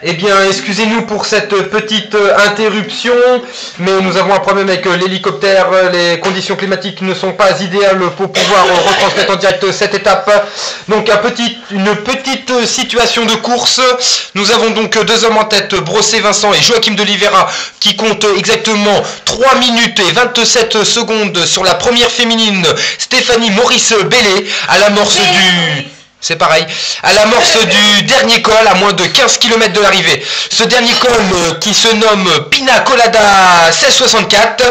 Eh bien, excusez-nous pour cette petite interruption, mais nous avons un problème avec l'hélicoptère. Les conditions climatiques ne sont pas idéales pour pouvoir retransmettre en direct cette étape. Donc, une petite situation de course. Nous avons donc deux hommes en tête, Brossé Vincent et Joachim de Oliveira, qui comptent exactement 3 minutes et 27 secondes sur la première féminine, Stéphanie Maurice Bellet, à l'amorce du... C'est pareil, à l'amorce du dernier col, à moins de 15 km de l'arrivée. Ce dernier col qui se nomme Pina Colada 1664.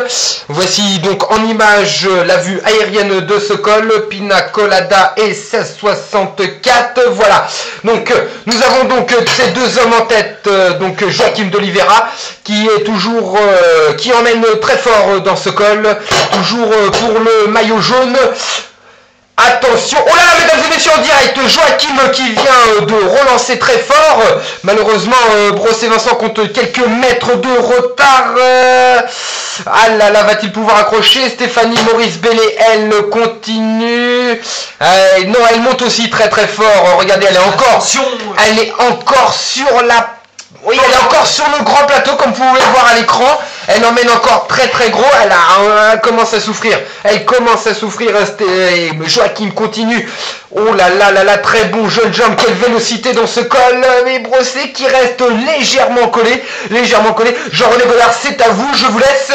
Voici donc en image la vue aérienne de ce col, Pina Colada et 1664. Voilà, donc nous avons donc ces deux hommes en tête, donc Joachim de Oliveira, qui est toujours, qui emmène très fort dans ce col, toujours pour le maillot jaune. Attention, oh là là, mesdames et messieurs, en direct, Joachim qui vient de relancer très fort. Malheureusement, Brossé Vincent compte quelques mètres de retard. Ah là là, va-t-il pouvoir accrocher? Stéphanie Maurice Bellet, elle continue. Non, elle monte aussi très très fort. Regardez, elle est encore sur la... Oui, elle est encore sur le grand plateau, comme vous pouvez le voir à l'écran. Elle emmène encore très très gros. Elle commence à souffrir. Elle commence à souffrir. Joachim continue. Oh là là là là, très bon jeune jambe. Quelle vélocité dans ce col. Mais Brossé qui reste légèrement collé. Légèrement collé. Jean-René Godard, c'est à vous. Je vous laisse.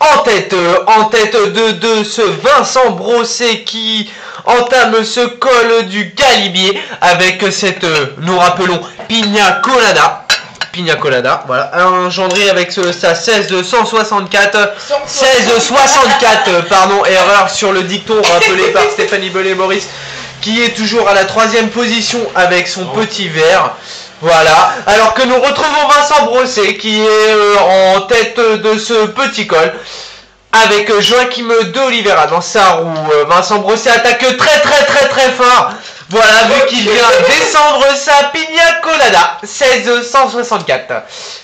En tête de ce Vincent Brossé qui entame ce col du Galibier avec cette, nous rappelons, Pina Colada. Pina Colada, voilà, engendré avec sa 1664, 1664, pardon, erreur sur le dicton rappelé par Stéphanie Bellet-Maurice, qui est toujours à la 3e position avec son petit verre. Voilà, alors que nous retrouvons Vincent Brossé qui est en tête de ce petit col avec Joachim de Oliveira dans sa roue. Vincent Brossé attaque très fort. Voilà, vu qu'il vient descendre sa Pina Colada 1664.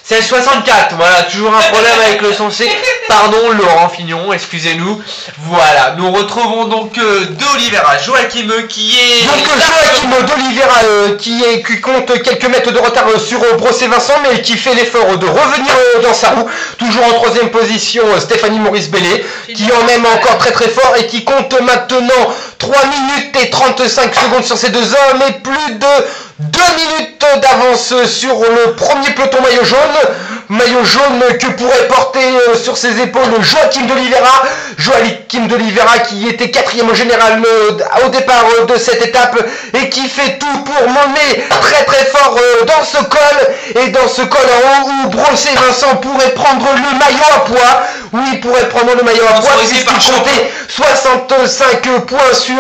1664, voilà, toujours un problème avec le sensé. Pardon, Laurent Fignon, excusez-nous. Voilà, nous retrouvons donc d'Oliveira, Joachim qui est... Donc Joachim d'Oliveira qui compte quelques mètres de retard sur Brossé Vincent, mais qui fait l'effort de revenir dans sa roue. Toujours en 3e position, Stéphanie Maurice Bellet, qui emmène encore très fort et qui compte maintenant 3 minutes et 35 secondes sur ces deux hommes et plus de 2 minutes d'avance sur le premier peloton maillot jaune que pourrait porter sur ses épaules Joachim de Oliveira. Joachim de Oliveira qui était 4e au général au départ de cette étape et qui fait tout pour mener très fort dans ce col, et dans ce col en haut où Brossé Vincent pourrait prendre le maillot à poids. Oui, il pourrait prendre le maillot à poids puisqu'il comptait 65 points sur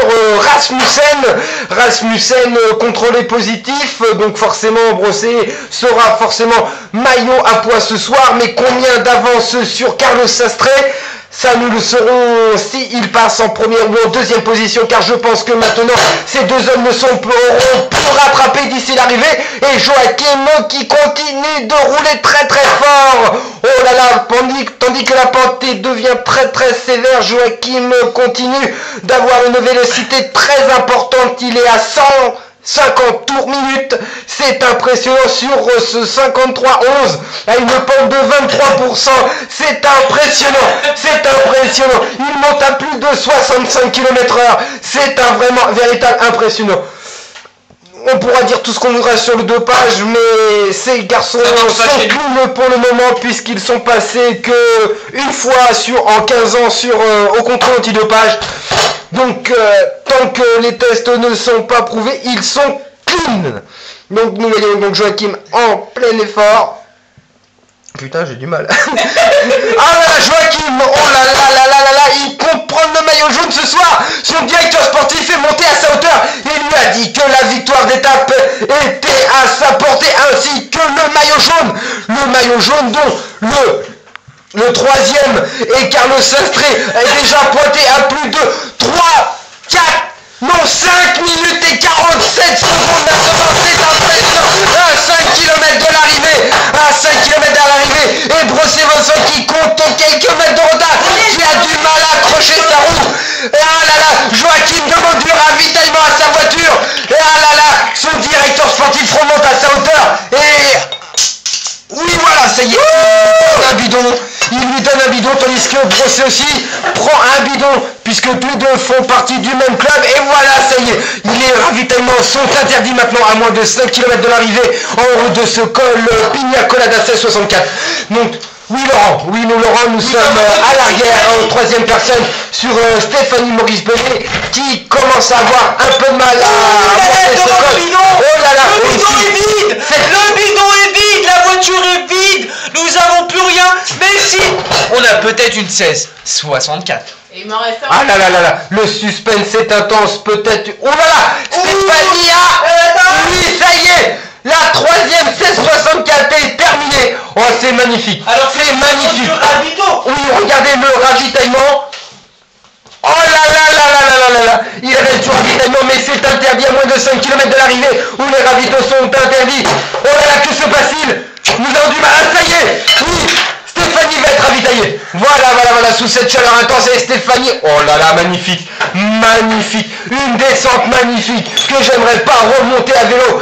Rasmussen contrôlé positif, donc forcément Brossé sera forcément maillot à poids ce soir, mais combien d'avance sur Carlos Sastre? Ça, nous le saurons s'il passe en première ou en 2e position, car je pense que maintenant ces deux hommes auront pu rattraper d'ici l'arrivée. Et Joachim qui continue de rouler très fort. Oh là là, tandis que la pente devient très sévère, Joachim continue d'avoir une vélocité très importante. Il est à 150 tours minute, c'est impressionnant sur ce 53-11 à une pente de 23%, c'est impressionnant, il monte à plus de 65 km/h, c'est un véritable impressionnant. On pourra dire tout ce qu'on voudra sur le dopage, mais ces garçons sont clean pour le moment puisqu'ils sont passés que une fois en 15 ans au contrôle antidopage. Donc, tant que les tests ne sont pas prouvés, ils sont clean. Donc, nous voyons donc Joachim en plein effort. Putain, j'ai du mal. Ah là là, Joachim, oh là là, il compte prendre le maillot jaune ce soir. Son directeur sportif est monté à sa hauteur et lui a dit que la victoire d'étape était à sa portée, ainsi que le maillot jaune. Le maillon jaune dont le 3e et Carlos Sastre est déjà pointé à plus de 5 minutes et 47 secondes maintenant, c'est impressionnant. À 5 km de l'arrivée, et Brossé Vincent qui compte quelques mètres de retard, qui a du mal à accrocher sa roue. Et ah là là, Joachim demande du ravitaillement à sa voiture. Et ah là là, son directeur sportif que Brossé aussi prend un bidon, puisque tous deux font partie du même club. Et voilà, ça y est, les ravitaillements sont interdits maintenant à moins de 5 km de l'arrivée en haut de ce col Pina Colada 1664. Donc, oui Laurent, nous sommes à l'arrière, en troisième personne, sur Stéphanie Maurice Bellet, qui commence à avoir un peu de mal à monter ce col. Oh là là, le bidon est vide. Le bidon est vide, la voiture est vide, nous avons plus rien, mais si, on a peut-être une 1664. Et il m'en reste un. Ah là là là là, le suspense est intense, peut-être. Oh là là, Stéphanie a... Oui, ça y est, la troisième 1664 est terminée. Oh, c'est magnifique. Alors c'est magnifique. ravito. Oui, regardez le ravitaillement. Oh là là là là là là là. Il reste du ravitaillement, mais c'est interdit à moins de 5 km de l'arrivée, où les ravitaux sont interdits. Oh là là, que se passe-t-il? Nous avons du mal. Ah, ça y est. Oui, Stéphanie va être ravitaillée. Voilà, sous cette chaleur intense, et Stéphanie, oh là là, magnifique, une descente magnifique, que j'aimerais pas remonter à vélo.